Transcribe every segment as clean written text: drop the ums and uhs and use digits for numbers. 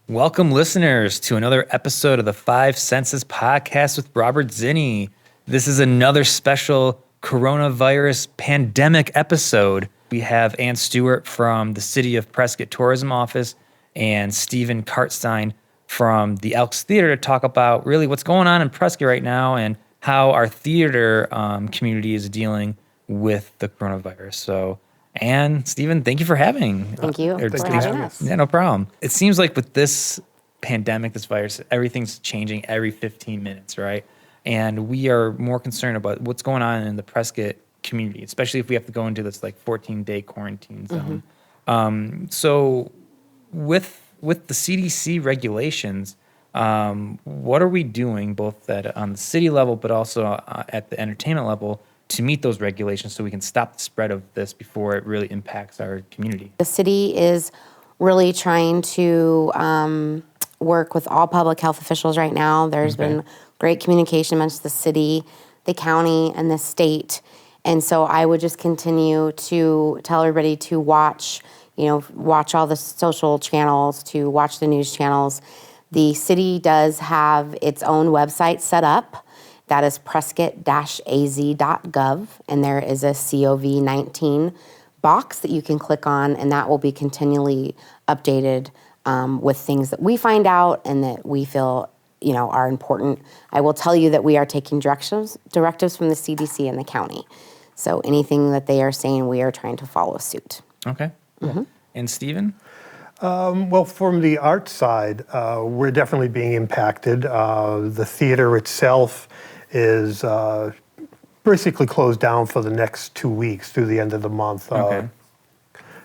Welcome, listeners, to another episode of the Five Senses Podcast with Robert Zinni. This is another special coronavirus pandemic episode. We have Ann Stewart from the City of Prescott Tourism Office and Stephen Kartstein from the Elks Theater to talk about really what's going on in Prescott right now and how our theater community is dealing with the coronavirus. So, Ann, Stephen, thank you for having. Thank you for having us. Yeah, no problem. It seems like with this pandemic, this virus, everything's changing every 15 minutes, right? And we are more concerned about what's going on in the Prescott community, especially if we have to go into this like 14-day quarantine zone. So with the CDC regulations, what are we doing both on the city level, but also at the entertainment level to meet those regulations so we can stop the spread of this before it really impacts our community? The city is really trying to work with all public health officials right now. There's been great communication amongst the city, the county, and the state. And so I would just continue to tell everybody to watch all the social channels, to watch the news channels. The city does have its own website set up. That is prescott-az.gov, and there is a COVID-19 box that you can click on, and that will be continually updated with things that we find out and that we feel are important. I will tell you that we are taking directives from the CDC and the county. So anything that they are saying, we are trying to follow suit. Okay. And Stephen? Well, from the art side, we're definitely being impacted. The theater itself is basically closed down for the next 2 weeks through the end of the month.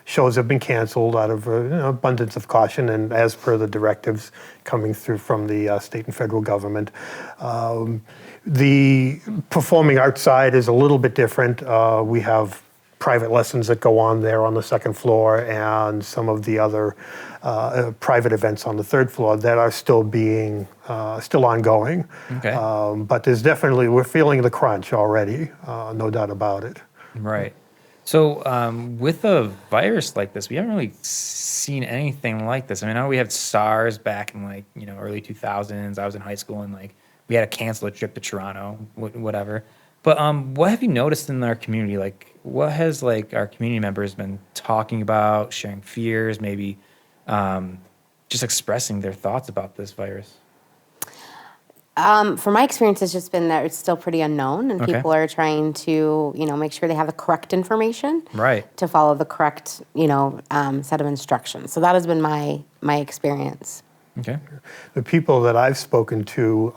Shows have been canceled out of abundance of caution and as per the directives coming through from the state and federal government. The performing arts side is a little bit different. We have private lessons that go on there on the second floor and some of the other private events on the third floor that are still ongoing. But there's definitely, we're feeling the crunch already, no doubt about it. Right. So with a virus like this, we haven't really seen anything like this. I mean, I know we had SARS back in early 2000s. I was in high school and we had to cancel a trip to Toronto, whatever. But what have you noticed in our community? Like, what has our community members been talking about, sharing fears, maybe just expressing their thoughts about this virus? From my experience, it's just been that it's still pretty unknown, and people are trying to, make sure they have the correct information, to follow the correct, set of instructions. So that has been my experience. Okay. The people that I've spoken to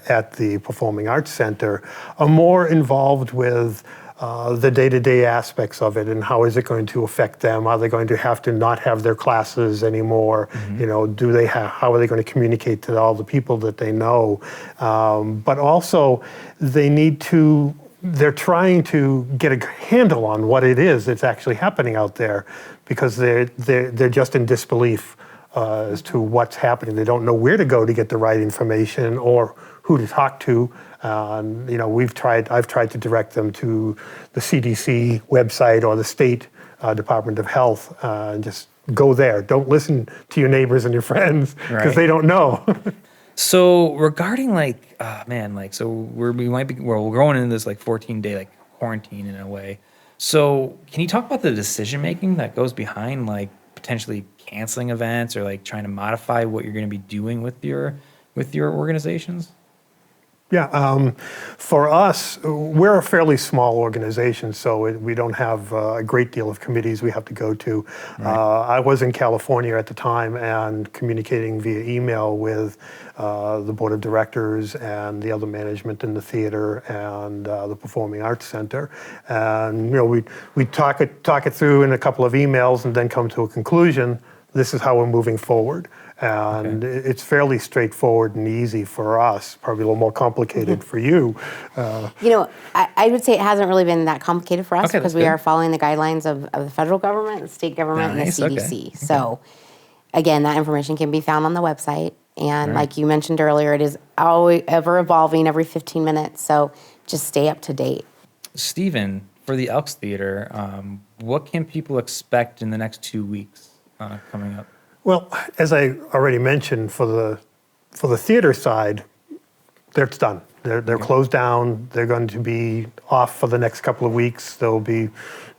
at the Performing Arts Center are more involved with the day-to-day aspects of it and how is it going to affect them? Are they going to have to not have their classes anymore? How are they going to communicate to all the people that they know? But also they're trying to get a handle on what it is that's actually happening out there because they're just in disbelief as to what's happening. They don't know where to go to get the right information or who to talk to. I've tried to direct them to the CDC website or the state Department of Health and just go there. Don't listen to your neighbors and your friends because they don't know. So regarding we're going into this 14-day quarantine in a way. So can you talk about the decision making that goes behind potentially canceling events or trying to modify what you're going to be doing with your organizations? Yeah, for us, we're a fairly small organization, so we don't have a great deal of committees we have to go to. I was in California at the time and communicating via email with the board of directors and the other management in the theater and the Performing Arts Center. And we talk it through in a couple of emails and then come to a conclusion. This is how we're moving forward. And it's fairly straightforward and easy for us, probably a little more complicated for you. I would say it hasn't really been that complicated for us because we are following the guidelines of the federal government, the state government, and the CDC. So, again, that information can be found on the website. And like you mentioned earlier, it is always ever evolving every 15 minutes. So just stay up to date. Stephen, for the Elks Theater, what can people expect in the next 2 weeks coming up? Well, as I already mentioned, for the theater side, it's done. They're closed down. They're going to be off for the next couple of weeks. They'll be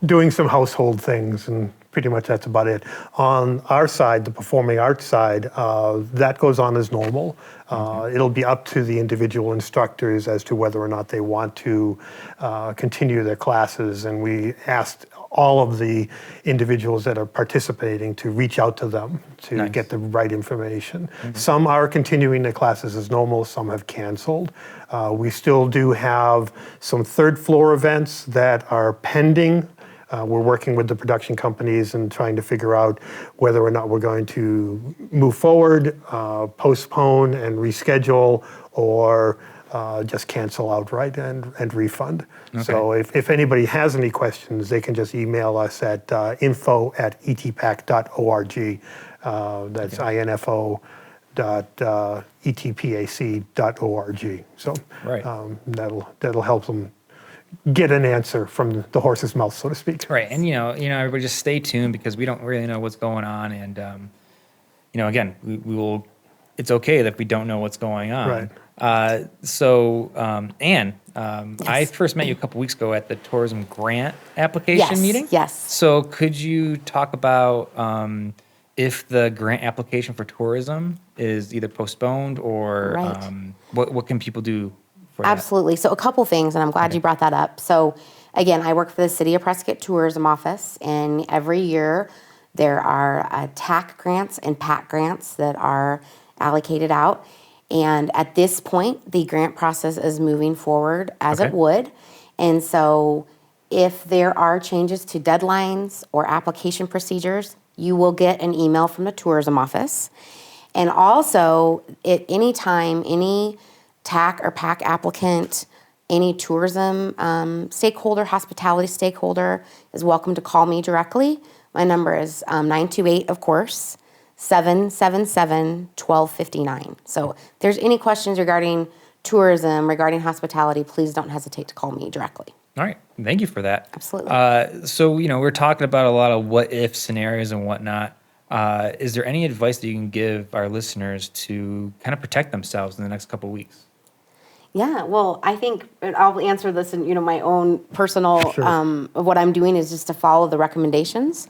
doing some household things, and pretty much that's about it. On our side, the performing arts side, that goes on as normal. It'll be up to the individual instructors as to whether or not they want to continue their classes. And we asked all of the individuals that are participating to reach out to them to get the right information. Some are continuing their classes as normal, some have canceled. We still do have some third floor events that are pending. We're working with the production companies and trying to figure out whether or not we're going to move forward, postpone and reschedule, or just cancel outright and refund. Okay. So if anybody has any questions, they can just email us at info@etpac.org. That's info.etpac.org. So that'll help them get an answer from the horse's mouth, so to speak. Right, and everybody just stay tuned because we don't really know what's going on, and again, we will. It's okay that we don't know what's going on. Right. Anne, I first met you a couple weeks ago at the tourism grant application meeting. Yes. So could you talk about if the grant application for tourism is either postponed or what can people do for that? Absolutely. So a couple things, and I'm glad you brought that up. So again, I work for the City of Prescott Tourism Office, and every year there are TAC grants and PAC grants that are allocated out. And at this point, the grant process is moving forward as it would. And so if there are changes to deadlines or application procedures, you will get an email from the tourism office. And also, at any time, any TAC or PAC applicant, any tourism stakeholder, hospitality stakeholder is welcome to call me directly. My number is 928, of course, 777-1259. So if there's any questions regarding tourism, regarding hospitality, please don't hesitate to call me directly. All right. Thank you for that. Absolutely. So, we're talking about a lot of what if scenarios and whatnot. Is there any advice that you can give our listeners to kind of protect themselves in the next couple of weeks? Yeah, well, I think I'll answer this in my own personal. What I'm doing is just to follow the recommendations.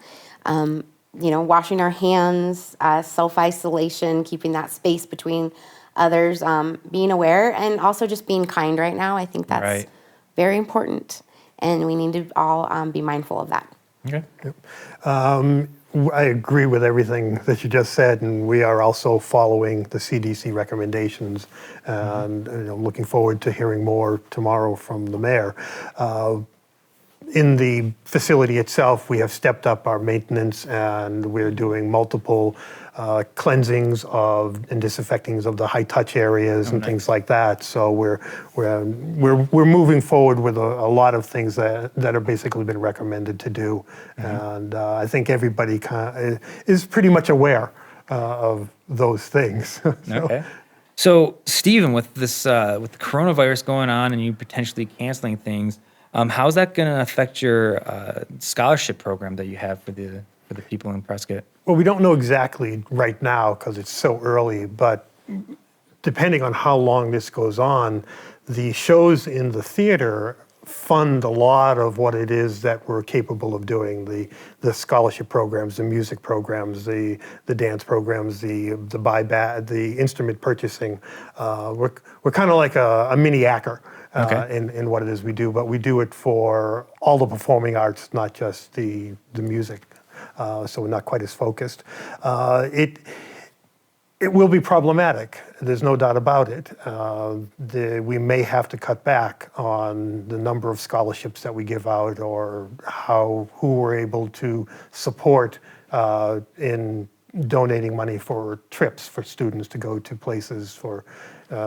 Washing our hands, self-isolation, keeping that space between others, being aware, and also just being kind right now. I think that's very important, and we need to all be mindful of that. Okay. Yep. I agree with everything that you just said, and we are also following the CDC recommendations, and looking forward to hearing more tomorrow from the mayor. In the facility itself, we have stepped up our maintenance, and we're doing multiple cleansings and disinfectings of the high-touch areas and things like that. So we're moving forward with a lot of things that are basically been recommended to do, and I think everybody is pretty much aware of those things. Okay. So Stephen, with this with the coronavirus going on and you potentially canceling things, how's that going to affect your scholarship program that you have for the people in Prescott? Well, we don't know exactly right now because it's so early, but depending on how long this goes on, the shows in the theater fund a lot of what it is that we're capable of doing. The scholarship programs, the music programs, the dance programs, the instrument purchasing. We're kind of like a mini ACCR. In what it is we do, but we do it for all the performing arts, not just the music. So we're not quite as focused. It will be problematic. There's no doubt about it. We may have to cut back on the number of scholarships that we give out, or who we're able to support in donating money for trips for students to go to places for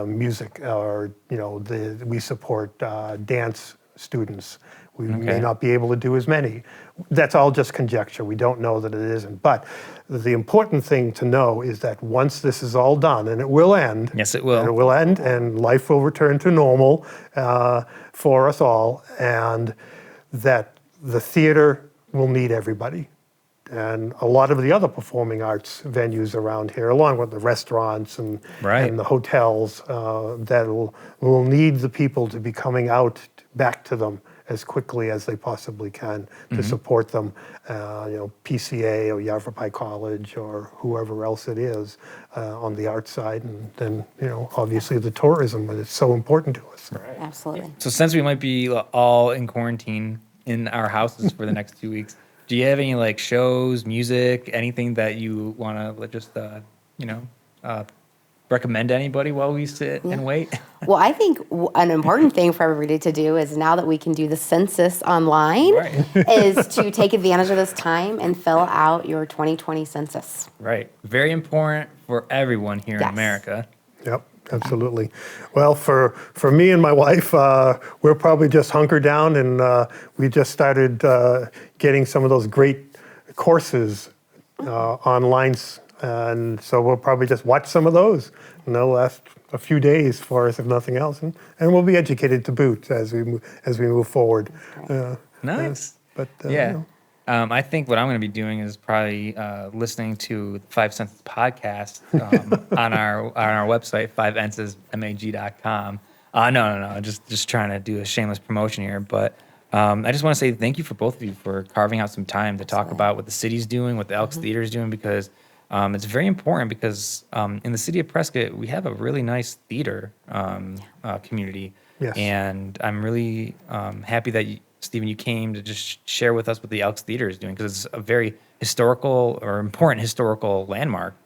music, or we support dance students. We may not be able to do as many. That's all just conjecture. We don't know that it isn't. But the important thing to know is that once this is all done, and it will end. Yes, it will. And it will end, and life will return to normal for us all, and that the theater will need everybody. and a lot of the other performing arts venues around here, along with the restaurants and Right. and the hotels that will need the people to be coming out back to them as quickly as they possibly can to support them. PCA or Yavapai College or whoever else it is on the art side, and then obviously the tourism, but it's so important to us. Absolutely. So since we might be all in quarantine in our houses for the next 2 weeks, do you have any like shows, music, anything that you want to just recommend to anybody while we sit and wait? Well, I think an important thing for everybody to do is, now that we can do the census online, Right. is to take advantage of this time and fill out your 2020 census. Right. Very important for everyone here in Yes. America. Yep, absolutely. Well, for me and my wife, we're probably just hunkered down, and we just started getting some of those great courses online, and so we'll probably just watch some of those, and they'll last a few days for us, if nothing else, and we'll be educated to boot as we move forward. Nice. But Yeah. I think what I'm going to be doing is probably listening to the Five Senses podcast on our website, 5ensesmag.com. No. Just trying to do a shameless promotion here. But I just want to say thank you for both of you for carving out some time to talk about what the city's doing, what the Elks Theater is doing, because it's very important, because in the city of Prescott, we have a really nice theater community. Yes. And I'm really happy that Stephen, you came to just share with us what the Elks Theater is doing, because it's a very historical or important historical landmark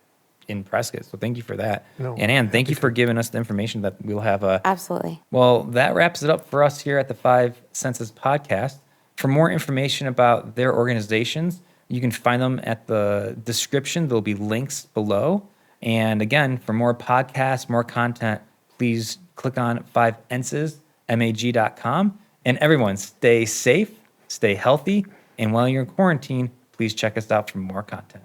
in Prescott. So thank you for that. No, and Ann, thank you for giving us the information that we'll have. Absolutely. Well, that wraps it up for us here at the Five Senses podcast. For more information about their organizations, you can find them at the description. There'll be links below. And again, for more podcasts, more content, please click on 5ensesmag.com. And everyone, stay safe, stay healthy, and while you're in quarantine, please check us out for more content.